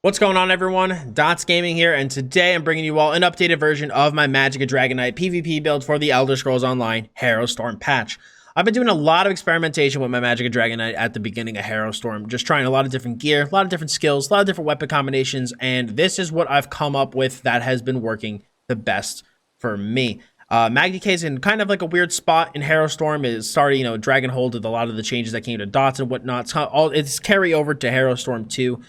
What's going on, everyone? Dots Gaming here, and today I'm bringing you all an updated version of my Magicka Dragonknight PvP build for the Elder Scrolls Online Harrowstorm patch. I've been doing a lot of experimentation with my Magicka Dragonknight at the beginning of Harrowstorm, just trying a lot of different gear, a lot of different skills, a lot of different weapon combinations, and this is what I've come up with that has been working the best for me. Magicka is in kind of like a weird spot in Harrowstorm. It started, Dragonhold with a lot of the changes that came to Dots and whatnot. It's carry over to Harrowstorm too.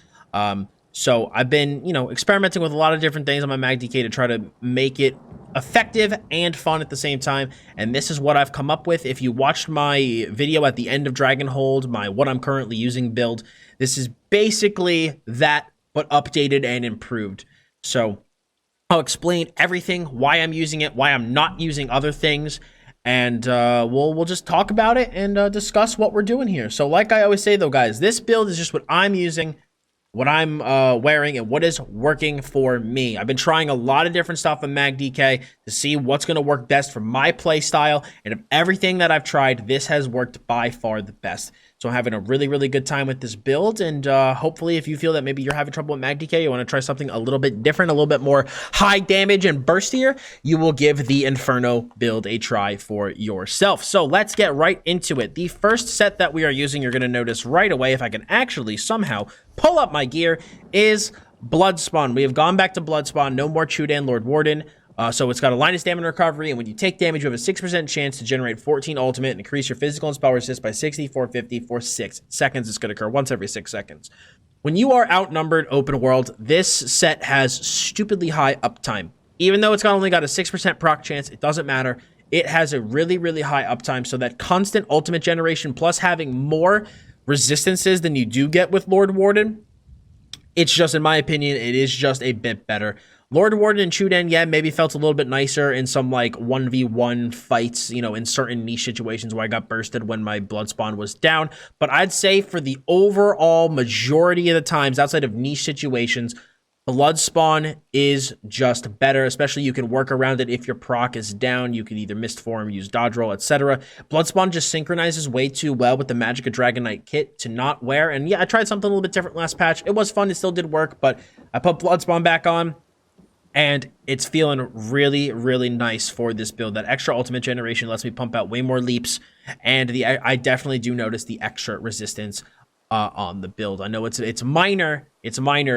So I've been, experimenting with a lot of different things on my Magicka to try to make it effective and fun at the same time. And this is what I've come up with. If you watched my video at the end of Dragonhold, what I'm currently using build, this is basically that, but updated and improved. So I'll explain everything, why I'm using it, why I'm not using other things, and we'll just talk about it and discuss what we're doing here. So like I always say though, guys, this build is just what I'm using, what I'm wearing, and what is working for me. I've been trying a lot of different stuff in Magicka to see what's going to work best for my play style, and of everything that I've tried, this has worked by far the best. So I'm having a really, really good time with this build, and hopefully if you feel that maybe you're having trouble with Magicka, you want to try something a little bit different, a little bit more high damage and burstier, you will give the Inferno build a try for yourself. So let's get right into it. The first set that we are using, you're going to notice right away, if I can actually somehow pull up my gear, is Bloodspawn. We have gone back to Bloodspawn, no more Chudan Lord Warden. So it's got a line of stamina recovery, and when you take damage, you have a 6% chance to generate 14 ultimate and increase your physical and spell resist by 60, 450 for 6 seconds. It's going to occur once every 6 seconds. When you are outnumbered open world, this set has stupidly high uptime. Even though it's only got a 6% proc chance, it doesn't matter. It has a really, really high uptime, so that constant ultimate generation plus having more resistances than you do get with Lord Warden, it's just, in my opinion, it is just a bit better. Lord Warden and Chudan, yeah, maybe felt a little bit nicer in some, 1v1 fights, in certain niche situations where I got bursted when my Bloodspawn was down. But I'd say for the overall majority of the times, outside of niche situations, Bloodspawn is just better, especially you can work around it if your proc is down. You can either mist form, use dodge roll, etc. Bloodspawn just synchronizes way too well with the Magicka Dragonknight kit to not wear. And yeah, I tried something a little bit different last patch. It was fun, it still did work, but I put Bloodspawn back on, and it's feeling really, really nice for this build. That extra ultimate generation lets me pump out way more leaps, and I definitely do notice the extra resistance on the build. I know it's minor,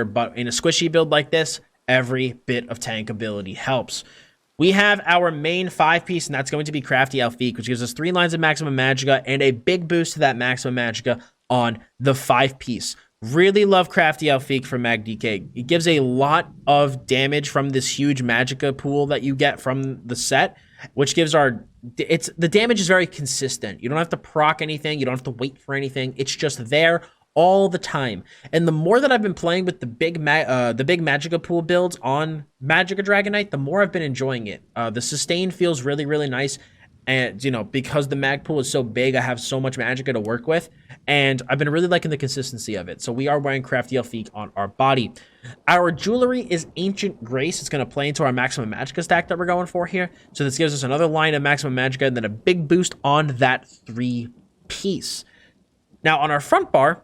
but in a squishy build like this, every bit of tankability helps. We have our main 5-piece, and that's going to be Crafty Alfiq, which gives us 3 lines of maximum magicka and a big boost to that maximum magicka on the 5-piece. Really love Crafty Alfiq from Magicka. It gives a lot of damage from this huge magicka pool that you get from the set, which gives the damage is very consistent. You don't have to proc anything. You don't have to wait for anything. It's just there all the time. And the more that I've been playing with the big magicka pool builds on Magicka Dragonknight, the more I've been enjoying it. The sustain feels really, really nice. And, because the mag pool is so big, I have so much magicka to work with, and I've been really liking the consistency of it. So we are wearing Crafty Alfiq on our body. Our jewelry is Ancient Grace. It's going to play into our maximum magicka stack that we're going for here. So this gives us another line of maximum magicka and then a big boost on that 3-piece. Now on our front bar,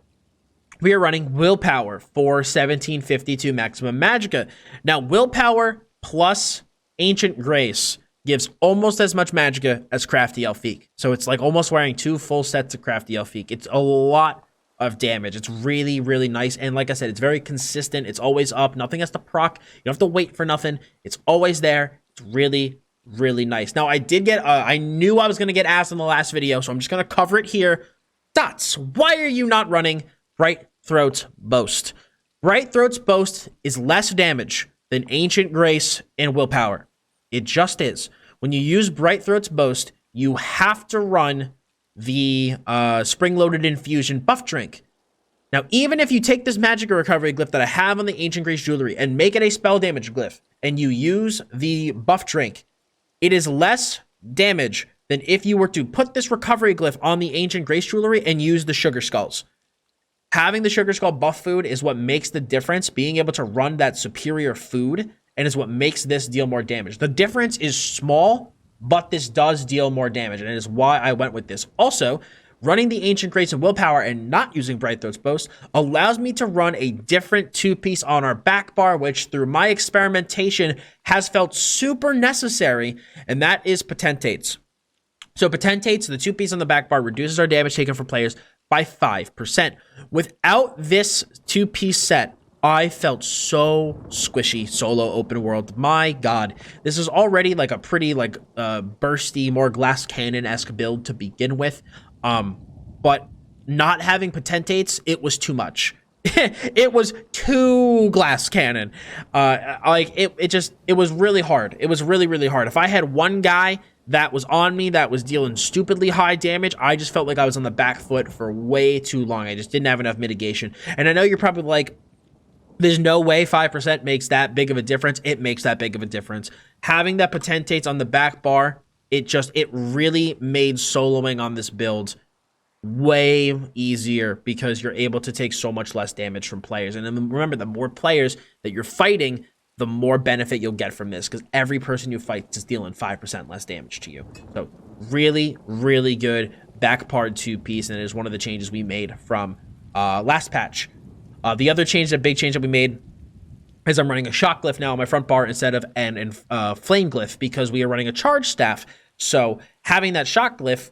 we are running Willpower for 1752 maximum magicka. Now Willpower plus Ancient Grace gives almost as much magicka as Crafty Alfiq. So it's like almost wearing 2 full sets of Crafty Alfiq. It's a lot of damage. It's really, really nice. And like I said, it's very consistent. It's always up. Nothing has to proc. You don't have to wait for nothing. It's always there. It's really, really nice. Now, I did get, I knew I was going to get asked in the last video, so I'm just going to cover it here. Dots, why are you not running Bright Throat's Boast? Bright Throat's Boast is less damage than Ancient Grace and Willpower. It just is. When you use Bright Throat's Boast, you have to run the Spring-Loaded Infusion buff drink. Now, even if you take this Magicka Recovery glyph that I have on the Ancient Grace jewelry and make it a spell damage glyph, and you use the buff drink, it is less damage than if you were to put this recovery glyph on the Ancient Grace jewelry and use the Sugar Skulls. Having the Sugar Skull buff food is what makes the difference, being able to run that superior food, and is what makes this deal more damage. The difference is small, but this does deal more damage, and it is why I went with this. Also, running the Ancient Grace and Willpower and not using Bright Throat's Boast allows me to run a different two-piece on our back bar, which through my experimentation has felt super necessary, and that is Potentates. So Potentates, the two-piece on the back bar, reduces our damage taken from players by 5%. Without this two-piece set, I felt so squishy solo open world. My God, this is already like a pretty like bursty, more glass cannon-esque build to begin with. But not having Potentates, it was too much. It was too glass cannon. Like it was really hard. It was really, really hard. If I had one guy that was on me that was dealing stupidly high damage, I just felt like I was on the back foot for way too long. I just didn't have enough mitigation. And I know you're probably like, there's no way 5% makes that big of a difference. It makes that big of a difference. Having that Potentates on the back bar, it really made soloing on this build way easier because you're able to take so much less damage from players. And then remember, the more players that you're fighting, the more benefit you'll get from this, because every person you fight is dealing 5% less damage to you. So really, really good back part two-piece, and it is one of the changes we made from last patch. The other change, the big change that we made, is I'm running a shock glyph now on my front bar instead of an flame glyph because we are running a charge staff. So having that shock glyph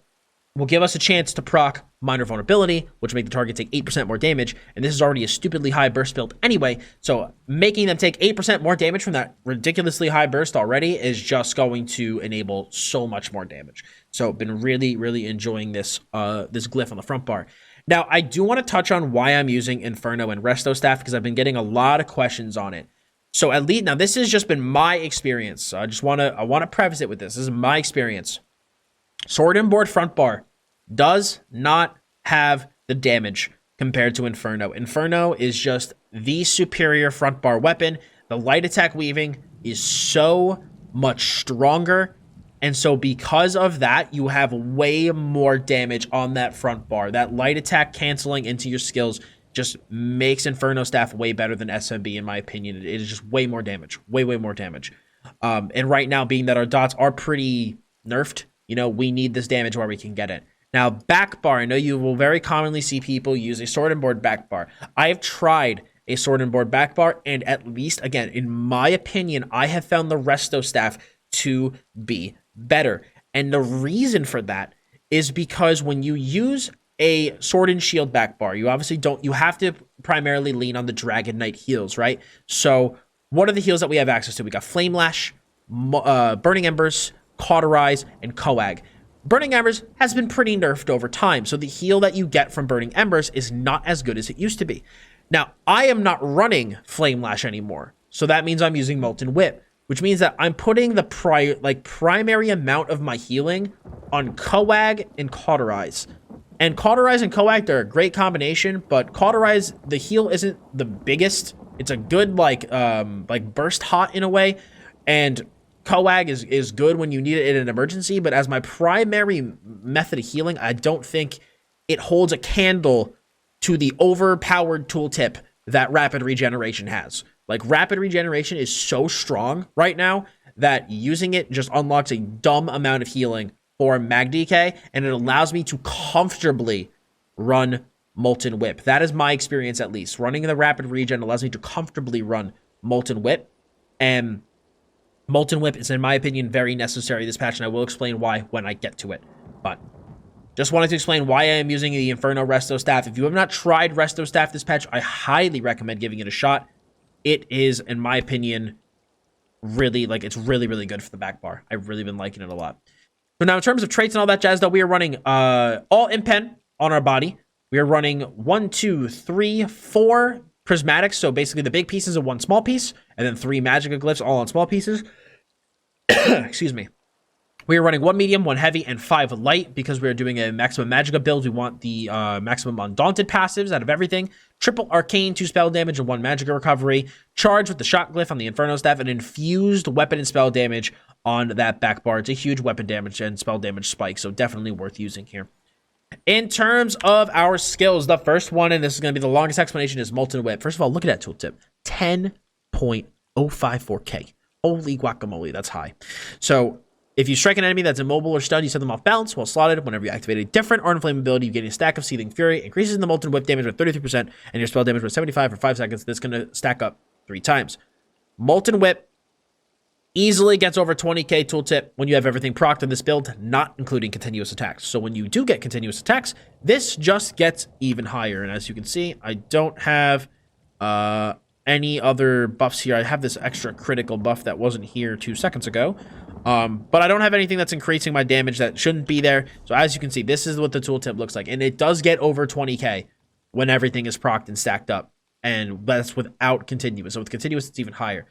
will give us a chance to proc minor vulnerability, which will make the target take 8% more damage. And this is already a stupidly high burst build anyway. So making them take 8% more damage from that ridiculously high burst already is just going to enable so much more damage. So been really, really enjoying this glyph on the front bar. Now, I do want to touch on why I'm using Inferno and Resto Staff because I've been getting a lot of questions on it. So at least, now this has just been my experience. So I want to preface it with this. This is my experience. Sword and Board front bar does not have the damage compared to Inferno. Inferno is just the superior front bar weapon. The light attack weaving is so much stronger. And so because of that, you have way more damage on that front bar. That light attack canceling into your skills just makes Inferno Staff way better than SMB, in my opinion. It is just way more damage. Way, way more damage. And right now, being that our dots are pretty nerfed, you know, we need this damage where we can get it. Now, back bar. I know you will very commonly see people use a Sword and Board back bar. I have tried a Sword and Board back bar, and at least, again, in my opinion, I have found the Resto Staff to be better. And the reason for that is because when you use a Sword and Shield back bar, you obviously you have to primarily lean on the Dragonknight heals, right? So what are the heals that we have access to? We got Flame Lash, Burning Embers, Cauterize, and Coag. Burning Embers has been pretty nerfed over time, so the heal that you get from Burning Embers is not as good as it used to be. Now, I am not running Flame Lash anymore, so that means I'm using Molten Whip, which means that I'm putting the primary amount of my healing on Coag and Cauterize. And Cauterize and Coag, they're a great combination, but Cauterize, the heal isn't the biggest. It's a good, like burst hot in a way, and Coag is good when you need it in an emergency, but as my primary method of healing, I don't think it holds a candle to the overpowered tooltip that Rapid Regeneration has. Like, Rapid Regeneration is so strong right now that using it just unlocks a dumb amount of healing for Mag DK, and it allows me to comfortably run Molten Whip. That is my experience, at least. Running the Rapid Regen allows me to comfortably run Molten Whip, and Molten Whip is, in my opinion, very necessary this patch, and I will explain why when I get to it. But just wanted to explain why I am using the Inferno Resto Staff. If you have not tried Resto Staff this patch, I highly recommend giving it a shot. It is, in my opinion, really, it's really, really good for the back bar. I've really been liking it a lot. So now in terms of traits and all that jazz, though, we are running all Impen on our body. We are running 1, 2, 3, 4 prismatics. So basically the big pieces of one small piece, and then 3 Magicka glyphs all on small pieces. Excuse me. We are running 1 medium, 1 heavy, and 5 light because we are doing a maximum Magicka build. We want the maximum Undaunted passives out of everything. Triple Arcane, 2 spell damage, and 1 Magicka recovery. Charge with the Shock Glyph on the Inferno Staff, and infused weapon and spell damage on that back bar. It's a huge weapon damage and spell damage spike, so definitely worth using here. In terms of our skills, the first one, and this is going to be the longest explanation, is Molten Whip. First of all, look at that tooltip. 10.054k. Holy guacamole, that's high. So If you strike an enemy that's immobile or stunned, you set them off balance while slotted. Whenever you activate a different or inflame ability, you gain a stack of Seething Fury, increases the Molten Whip damage by 33%, and your spell damage by 75 for 5 seconds. That's going to stack up 3 times. Molten Whip easily gets over 20k tooltip when you have everything procced in this build, not including continuous attacks. So when you do get continuous attacks, this just gets even higher. And as you can see, I don't have any other buffs here. I have this extra critical buff that wasn't here 2 seconds ago. But I don't have anything that's increasing my damage that shouldn't be there. So as you can see, this is what the tooltip looks like. And it does get over 20k when everything is procced and stacked up. And that's without continuous. So with continuous, it's even higher.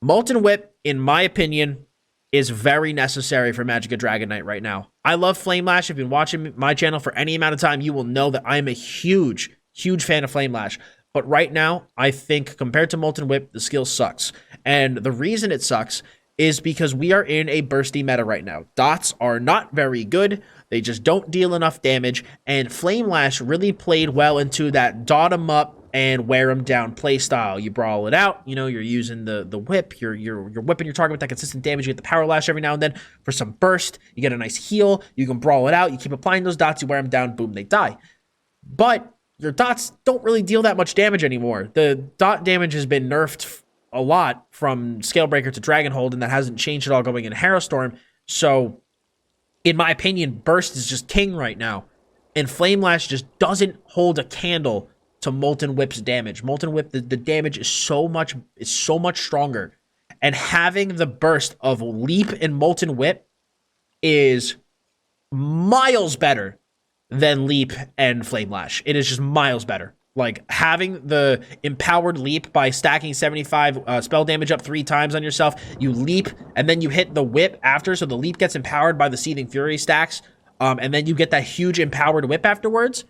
Molten Whip, in my opinion, is very necessary for Magicka Dragonknight right now. I love Flame Lash. If you've been watching my channel for any amount of time, you will know that I'm a huge fan of Flame Lash. But right now, I think compared to Molten Whip, the skill sucks. And the reason it sucks is because we are in a bursty meta right now. Dots are not very good. They just don't deal enough damage. And Flame Lash really played well into that dot 'em up and wear them down play style. You brawl it out, you know, you're using the whip, you're whipping your target with that consistent damage. You get the power lash every now and then for some burst. You get a nice heal. You can brawl it out. You keep applying those dots. You wear them down. Boom, they die. But your dots don't really deal that much damage anymore. The dot damage has been nerfed a lot from Scalebreaker to Dragonhold, and that hasn't changed at all going into Harrowstorm. So, in my opinion, burst is just king right now. And Flame Lash just doesn't hold a candle to Molten Whip's damage. Molten Whip, the damage is so much stronger. And having the burst of Leap and Molten Whip is miles better than Leap and Flame Lash. It is just miles better. Like, having the empowered Leap by stacking 75 spell damage up 3 times on yourself, you leap, and then you hit the whip after, so the Leap gets empowered by the Seething Fury stacks, and then you get that huge empowered whip afterwards.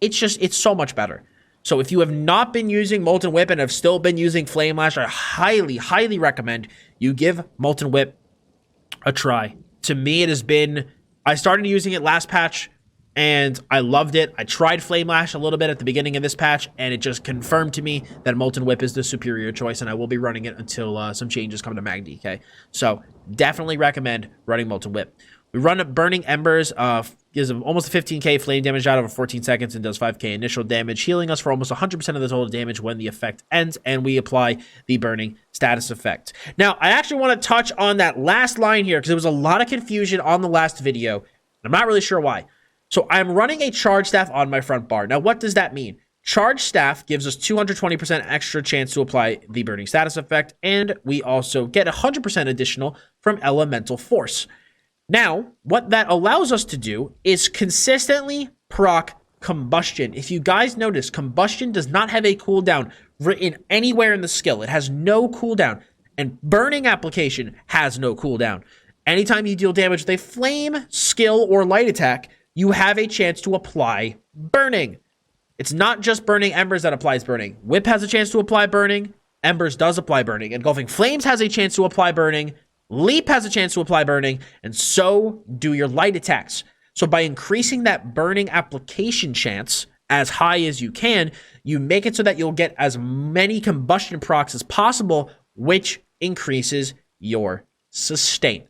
It's so much better. So if you have not been using Molten Whip and have still been using Flame Lash, I highly recommend you give Molten Whip a try. To me, it has been... I started using it last patch, and I loved it. I tried Flame Lash a little bit at the beginning of this patch, and it just confirmed to me that Molten Whip is the superior choice, and I will be running it until some changes come to Mag DK. So definitely recommend running Molten Whip. We run Burning Embers, gives almost a 15k flame damage out over 14 seconds and does 5k initial damage, healing us for almost 100% of the total damage when the effect ends, and we apply the Burning status effect. Now, I actually want to touch on that last line here because there was a lot of confusion on the last video. I'm not really sure why. So I'm running a Charge Staff on my front bar. Now, what does that mean? Charge Staff gives us 220% extra chance to apply the Burning status effect, and we also get 100% additional from Elemental Force. Now, what that allows us to do is consistently proc Combustion. If you guys notice, Combustion does not have a cooldown written anywhere in the skill. It has no cooldown, and Burning Application has no cooldown. Anytime you deal damage with a flame, skill, or light attack, you have a chance to apply Burning. It's not just Burning Embers that applies Burning. Whip has a chance to apply Burning. Embers does apply Burning. Engulfing Flames has a chance to apply Burning. Leap has a chance to apply Burning, and so do your light attacks. So by increasing that Burning application chance as high as you can, you make it so that you'll get as many Combustion procs as possible, which increases your sustain.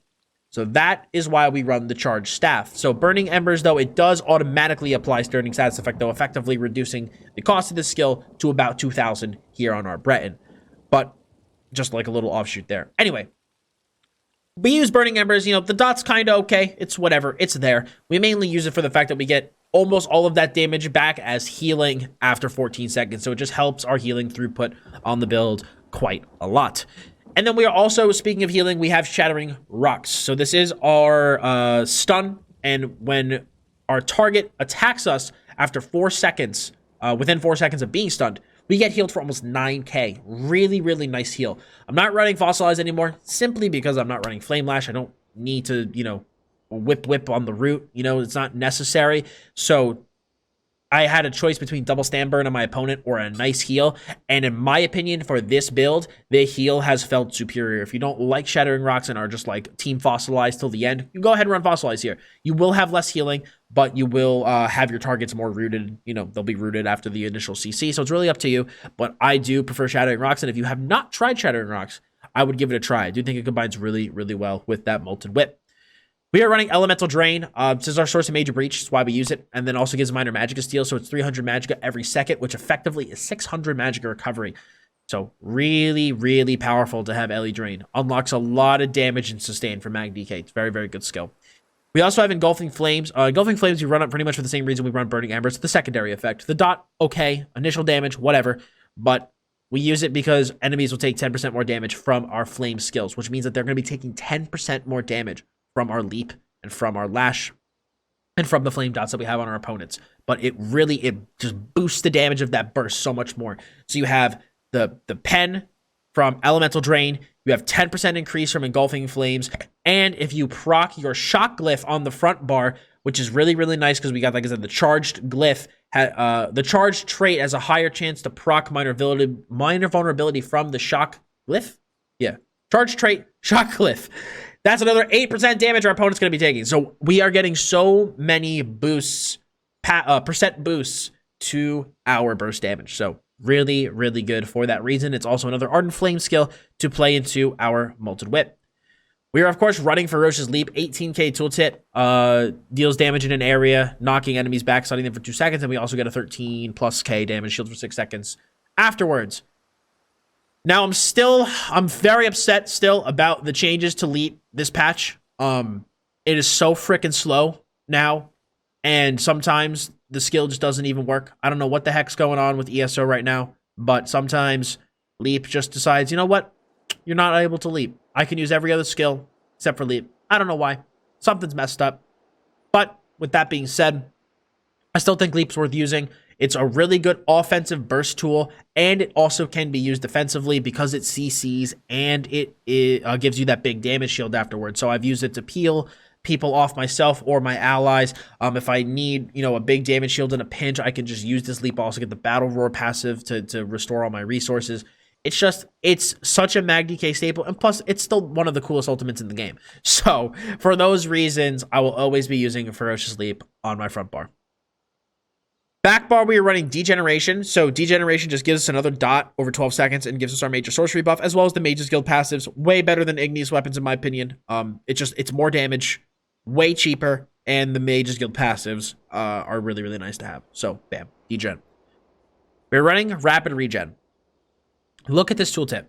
So that is why we run the Charge Staff. So Burning Embers, though, it does automatically apply Burning status effect, though, effectively reducing the cost of this skill to about 2,000 here on our Breton. But just like a little offshoot there. Anyway, we use Burning Embers. You know, the dot's kind of okay. It's whatever. It's there. We mainly use it for the fact that we get almost all of that damage back as healing after 14 seconds. So it just helps our healing throughput on the build quite a lot. And then we are also, speaking of healing, we have Shattering Rocks. So this is our stun. And when our target attacks us after 4 seconds, within 4 seconds of being stunned, we get healed for almost 9k. Really nice heal. I'm not running Fossilize anymore, simply because I'm not running Flame Lash. I don't need to, you know, whip on the root. You know, it's not necessary. So I had a choice between double stand burn on my opponent or a nice heal. And in my opinion, for this build, the heal has felt superior. If you don't like Shattering Rocks and are just like Team Fossilize till the end, you can go ahead and run Fossilize here. You will have less healing, but you will have your targets more rooted. You know, they'll be rooted after the initial CC. So it's really up to you. But I do prefer Shattering Rocks. And if you have not tried Shattering Rocks, I would give it a try. I do think it combines really well with that Molten Whip. We are running Elemental Drain. This is our source of Major Breach. That's why we use it. And then also gives minor Magicka steal. So it's 300 Magicka every second, which effectively is 600 Magicka recovery. So really, really powerful to have Ele Drain. Unlocks a lot of damage and sustain for Mag DK. It's very, very good skill. We also have Engulfing Flames. Engulfing Flames, we run it pretty much for the same reason we run Burning Embers. The secondary effect. The dot, okay. Initial damage, whatever. But we use it because enemies will take 10% more damage from our flame skills, which means that they're going to be taking 10% more damage from our leap and from our lash and from the flame dots that we have on our opponents. But it just boosts the damage of that burst so much more. So you have the pen from Elemental Drain, you have 10% increase from Engulfing Flames, and if you proc your shock glyph on the front bar, which is really, really nice because we got, like I said, the charged glyph, the charged trait has a higher chance to proc minor vulnerability from the shock glyph. Yeah, charged trait, shock glyph. That's another 8% damage our opponent's going to be taking. So we are getting so many boosts, percent boosts to our burst damage. So really, really good for that reason. It's also another Ardent Flame skill to play into our Molten Whip. We are, of course, running Ferocious Leap. 18k tooltip. Deals damage in an area, knocking enemies back, stunning them for 2 seconds. And we also get a 13+k damage shield for 6 seconds afterwards. Now, I'm very upset still about the changes to Leap this patch. It is so freaking slow now. And sometimes the skill just doesn't even work. I don't know what the heck's going on with ESO right now, but sometimes Leap just decides, you know what? You're not able to Leap. I can use every other skill except for Leap. I don't know why. Something's messed up. But with that being said, I still think Leap's worth using. It's a really good offensive burst tool, and it also can be used defensively because it CCs, and it gives you that big damage shield afterwards. So I've used it to peel people off myself or my allies. If I need, a big damage shield in a pinch, I can just use this Leap. Also get the Battle Roar passive to restore all my resources. It's such a Mag DK staple, and plus, it's still one of the coolest ultimates in the game. So, for those reasons, I will always be using a Ferocious Leap on my front bar. Back bar, we are running Degeneration. So Degeneration just gives us another dot over 12 seconds and gives us our major sorcery buff, as well as the Mage's Guild passives. Way better than Igneous weapons, in my opinion. It's more damage, way cheaper, and the Mage's Guild passives are really, really nice to have. So, bam, degen. We're running Rapid Regen. Look at this tooltip.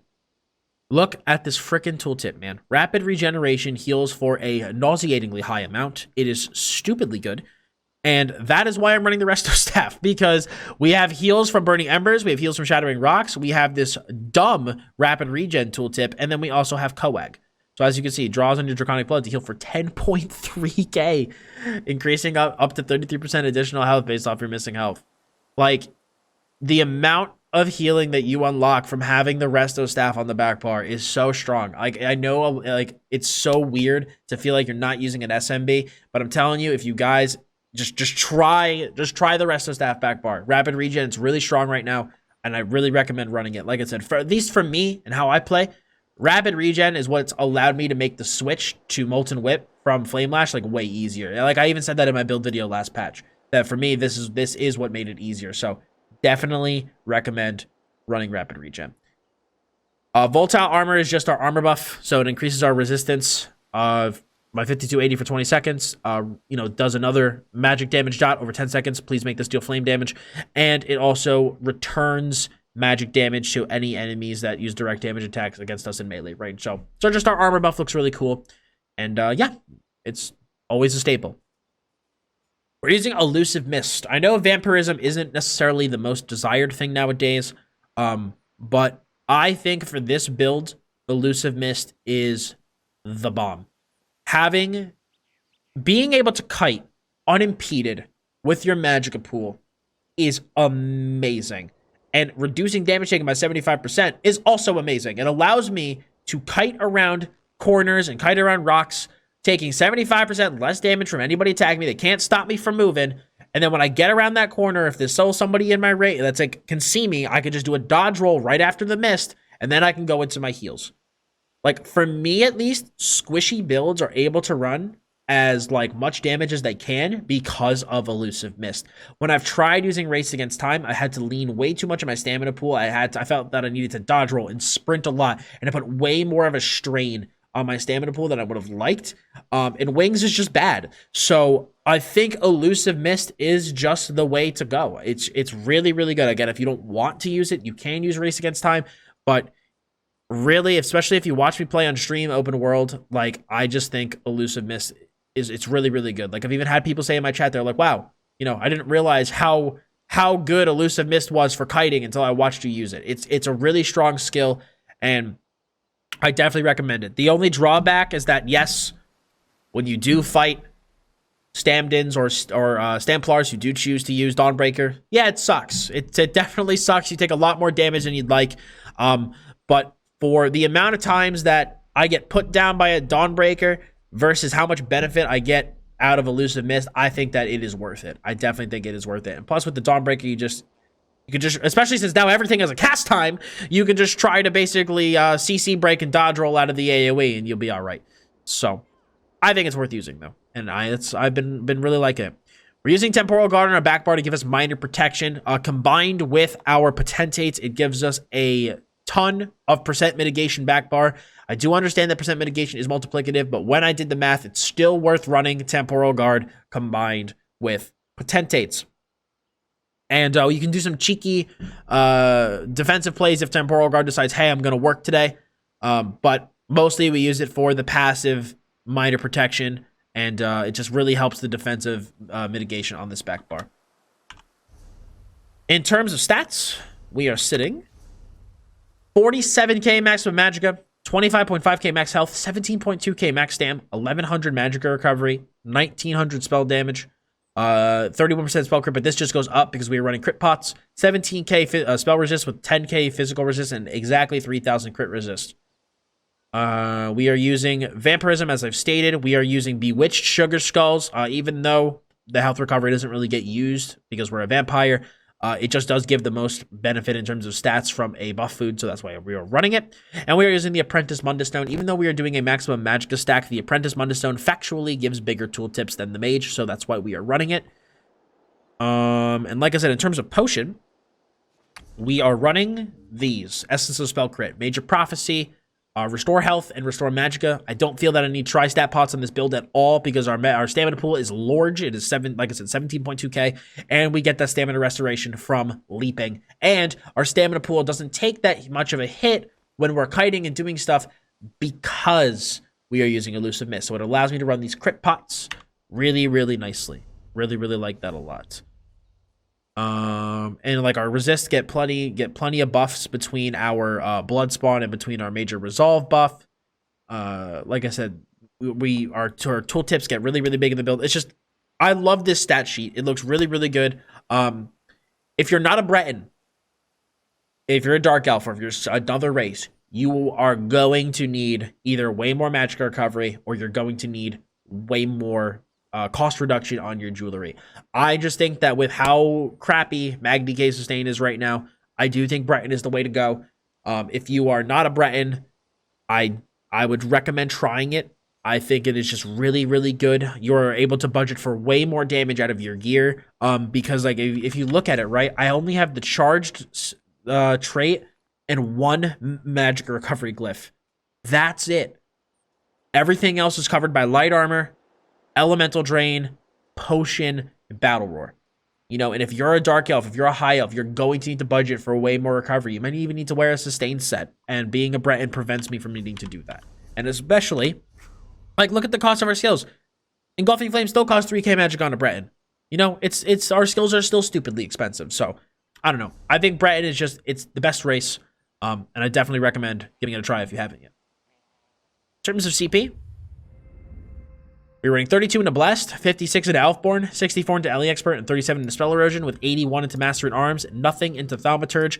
Look at this freaking tooltip, man. Rapid Regeneration heals for a nauseatingly high amount. It is stupidly good. And that is why I'm running the Resto Staff, because we have heals from Burning Embers, we have heals from Shattering Rocks, we have this dumb Rapid Regen tooltip, and then we also have Coag. So as you can see, draws on your Draconic Blood to heal for 10.3k, increasing up to 33% additional health based off your missing health. Like, the amount of healing that you unlock from having the Resto Staff on the back bar is so strong. Like, I know, like, it's so weird to feel like you're not using an SMB, but I'm telling you, if you guys just try the Resto Staff back bar. Rapid Regen, it's really strong right now, and I really recommend running it. Like I said, at least for me and how I play, Rapid Regen is what's allowed me to make the switch to Molten Whip from Flame Lash like way easier. Like, I even said that in my build video last patch, that for me this is what made it easier. So definitely recommend running Rapid Regen. Voltile Armor is just our armor buff, so it increases our resistance by 5280 for 20 seconds. Does another magic damage dot over 10 seconds. Please make this deal flame damage. And it also returns magic damage to any enemies that use direct damage attacks against us in melee range. So just our armor buff looks really cool. And yeah, it's always a staple. We're using Elusive Mist. I know vampirism isn't necessarily the most desired thing nowadays, but I think for this build, Elusive Mist is the bomb. Being able to kite unimpeded with your Magicka pool is amazing. And reducing damage taken by 75% is also amazing. It allows me to kite around corners and kite around rocks, taking 75% less damage from anybody attacking me. They can't stop me from moving. And then when I get around that corner, if there's still somebody in my range that's like can see me, I can just do a dodge roll right after the mist, and then I can go into my heals. Like, for me at least, squishy builds are able to run as like much damage as they can because of Elusive Mist. When I've tried using Race Against Time, I had to lean way too much of my stamina pool. I felt that I needed to dodge roll and sprint a lot, and I put way more of a strain on my stamina pool that I would have liked. And wings is just bad. So I think Elusive Mist is just the way to go. It's really, really good. Again, if you don't want to use it, you can use Race Against Time. But really, especially if you watch me play on stream, open world, like, I just think Elusive Mist it's really, really good. Like, I've even had people say in my chat, they're like, wow, you know, I didn't realize how good Elusive Mist was for kiting until I watched you use it. It's a really strong skill, and I definitely recommend it. The only drawback is that, yes, when you do fight Stamdens or Stamplars who do choose to use Dawnbreaker, yeah, it sucks. It definitely sucks. You take a lot more damage than you'd like. But for the amount of times that I get put down by a Dawnbreaker versus how much benefit I get out of Elusive Mist, I think that it is worth it. I definitely think it is worth it. And plus, with the Dawnbreaker, you could just, especially since now everything has a cast time, you can just try to basically CC break and dodge roll out of the AoE, and you'll be all right. So, I think it's worth using, though. And I've been really liking it. We're using Temporal Guard on our back bar to give us minor protection. Combined with our Potentates, it gives us a ton of percent mitigation back bar. I do understand that percent mitigation is multiplicative, but when I did the math, it's still worth running Temporal Guard combined with Potentates. And you can do some cheeky defensive plays if Temporal Guard decides, hey, I'm going to work today. But mostly we use it for the passive minor protection, and it just really helps the defensive mitigation on this back bar. In terms of stats, we are sitting 47k max with Magicka, 25.5k max health, 17.2k max stam, 1100 Magicka recovery, 1900 spell damage, 31% spell crit, but this just goes up because we are running crit pots, 17k spell resist with 10k physical resist, and exactly 3000 crit resist. We are using Vampirism, as I've stated. We are using Bewitched Sugar Skulls, even though the health recovery doesn't really get used because we're a vampire. It just does give the most benefit in terms of stats from a buff food, so that's why we are running it. And we are using the Apprentice Mundustone. Even though we are doing a maximum Magicka stack, the Apprentice Mundustone factually gives bigger tooltips than the Mage, so that's why we are running it. And like I said, in terms of potion, we are running these. Essence of Spell Crit, Major Prophecy, Restore Health, and Restore Magicka. I don't feel that I need Tri-Stat pots on this build at all because our stamina pool is large. It is, like I said, 17.2k, and we get that stamina restoration from leaping. And our stamina pool doesn't take that much of a hit when we're kiting and doing stuff because we are using Elusive Mist. So it allows me to run these crit pots really, really nicely. Really, really like that a lot. And like our resist get plenty of buffs between our blood spawn and between our major resolve buff. Like I said, our tooltips get really, really big in the build. It's just, I love this stat sheet. It looks really, really good. If you're not a Breton, if you're a Dark Elf, or if you're another race, you are going to need either way more Magicka recovery, or you're going to need way more cost reduction on your jewelry. I just think that with how crappy Mag DK Sustain is right now, I do think Breton is the way to go. If you are not a Breton, I would recommend trying it. I think it is just really, really good. You're able to budget for way more damage out of your gear. Because like if you look at it, right, I only have the charged trait and one Magicka recovery glyph. That's it. Everything else is covered by light armor, elemental drain, potion, and battle roar. You know, and if you're a dark elf, if you're a high elf, you're going to need to budget for way more recovery. You might even need to wear a sustained set, and being a Breton prevents me from needing to do that. And especially, like, look at the cost of our skills. Engulfing Flame still costs 3k magic on a Breton. You know, it's our skills are still stupidly expensive. So, I don't know. I think Breton is just, it's the best race. And I definitely recommend giving it a try if you haven't yet. In terms of CP, we're running 32 into Blessed, 56 into Elfborn, 64 into Ellie Expert, and 37 into Spell Erosion, with 81 into Master at Arms, nothing into Thaumaturge.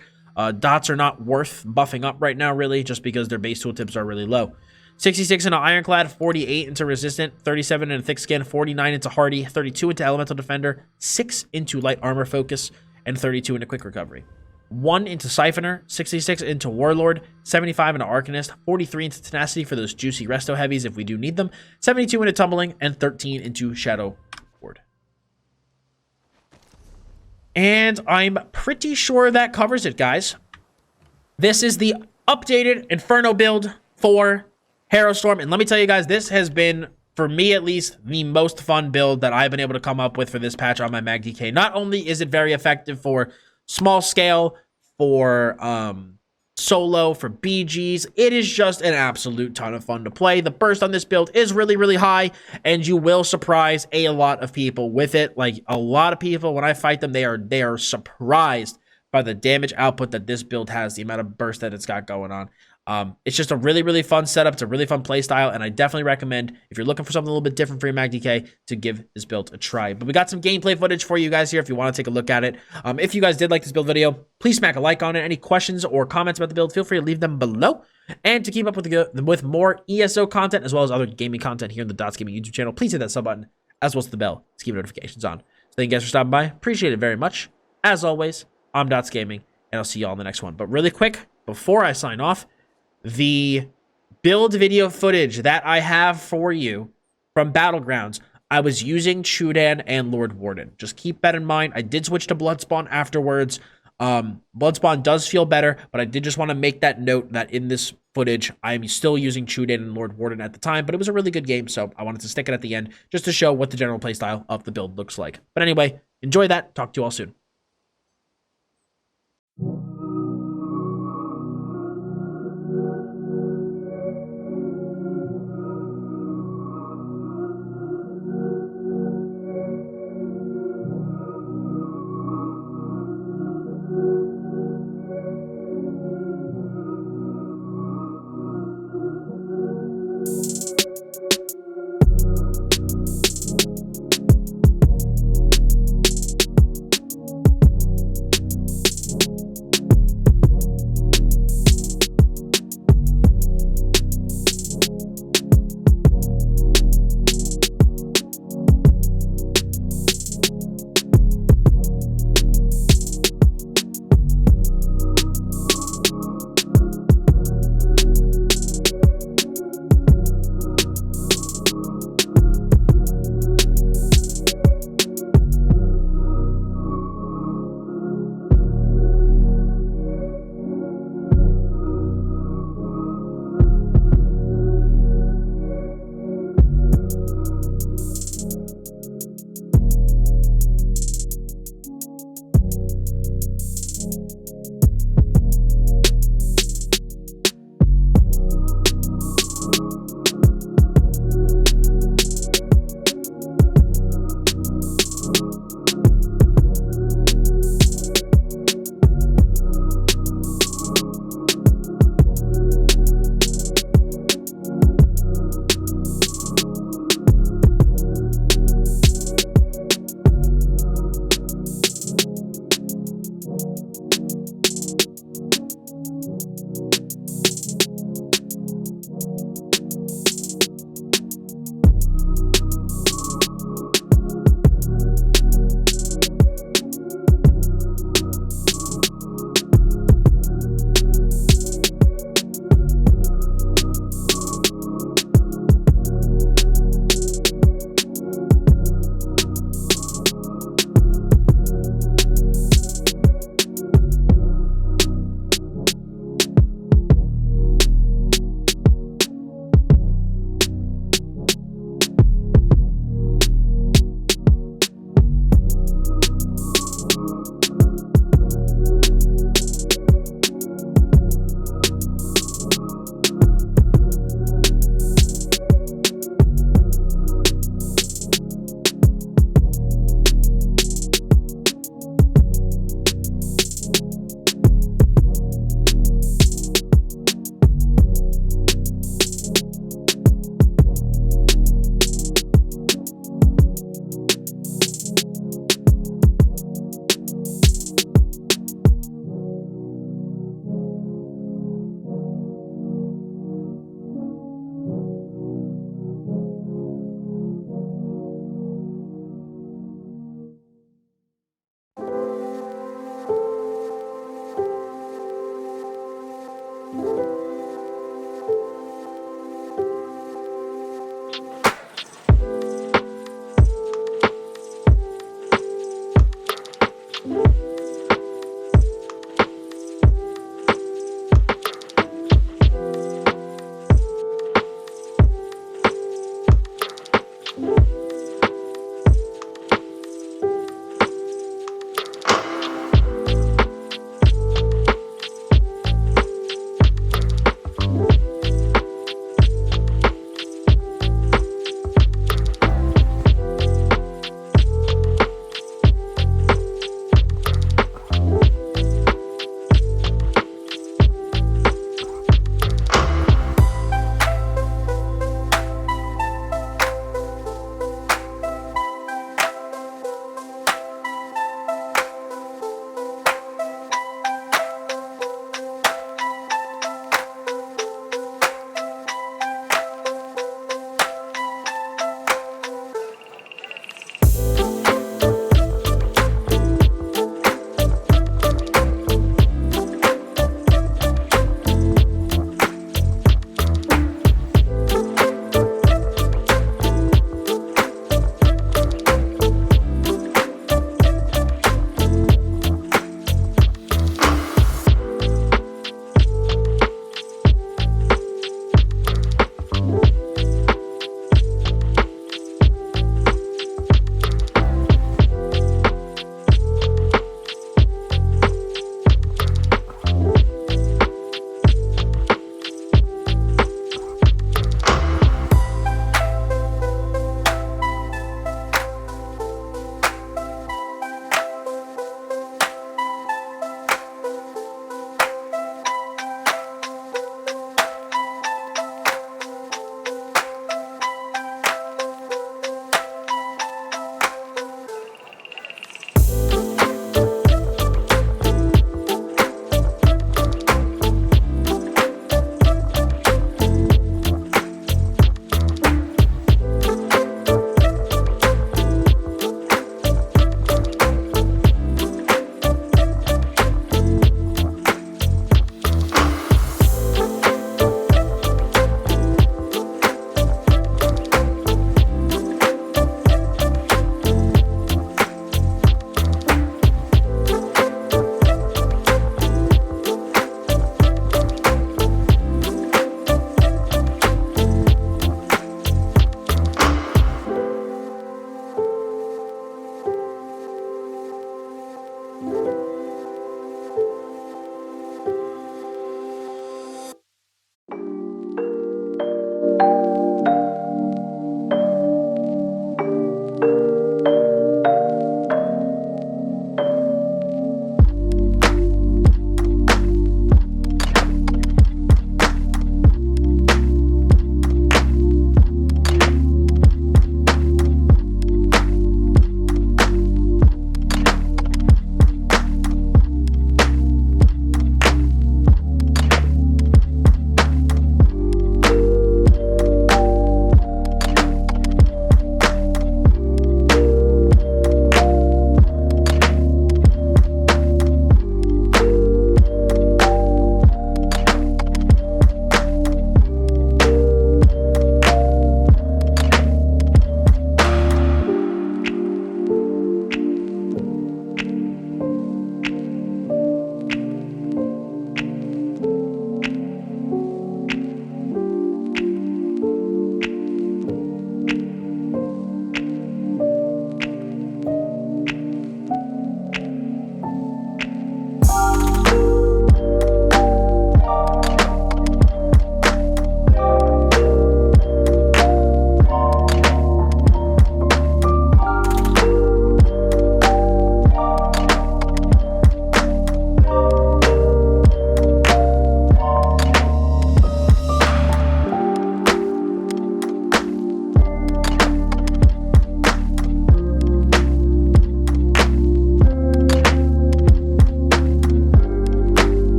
Dots are not worth buffing up right now, really, just because their base tooltips are really low. 66 into Ironclad, 48 into Resistant, 37 into Thick Skin, 49 into Hardy, 32 into Elemental Defender, 6 into Light Armor Focus, and 32 into Quick Recovery. 1 into Siphoner, 66 into Warlord, 75 into Arcanist, 43 into Tenacity for those juicy resto heavies if we do need them, 72 into Tumbling, and 13 into Shadow Ward. And I'm pretty sure that covers it, guys. This is the updated Inferno build for Harrowstorm. And let me tell you guys, this has been, for me at least, the most fun build that I've been able to come up with for this patch on my MagDK. Not only is it very effective for small scale, for solo, for BGs, it is just an absolute ton of fun to play. The burst on this build is really, really high, and you will surprise a lot of people with it. Like, a lot of people, when I fight them, they are surprised by the damage output that this build has, the amount of burst that it's got going on. It's just a really, really fun setup. It's a really fun play style, and I definitely recommend, if you're looking for something a little bit different for your MagDK, to give this build a try. But we got some gameplay footage for you guys here if you want to take a look at it. If you guys did like this build video, please smack a like on it. Any questions or comments about the build, feel free to leave them below. And to keep up with more ESO content, as well as other gaming content here in the Dots Gaming YouTube channel, please hit that sub button, as well as the bell to keep notifications on. So thank you guys for stopping by. Appreciate it very much. As always, I'm Dots Gaming, and I'll see y'all in the next one. But really quick, before I sign off, the build video footage that I have for you from Battlegrounds, I was using Chudan and Lord Warden. Just keep that in mind. I did switch to Bloodspawn afterwards. Bloodspawn does feel better, but I did just want to make that note that in this footage, I'm still using Chudan and Lord Warden at the time, but it was a really good game, so I wanted to stick it at the end just to show what the general playstyle of the build looks like. But anyway, enjoy that. Talk to you all soon.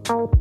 you.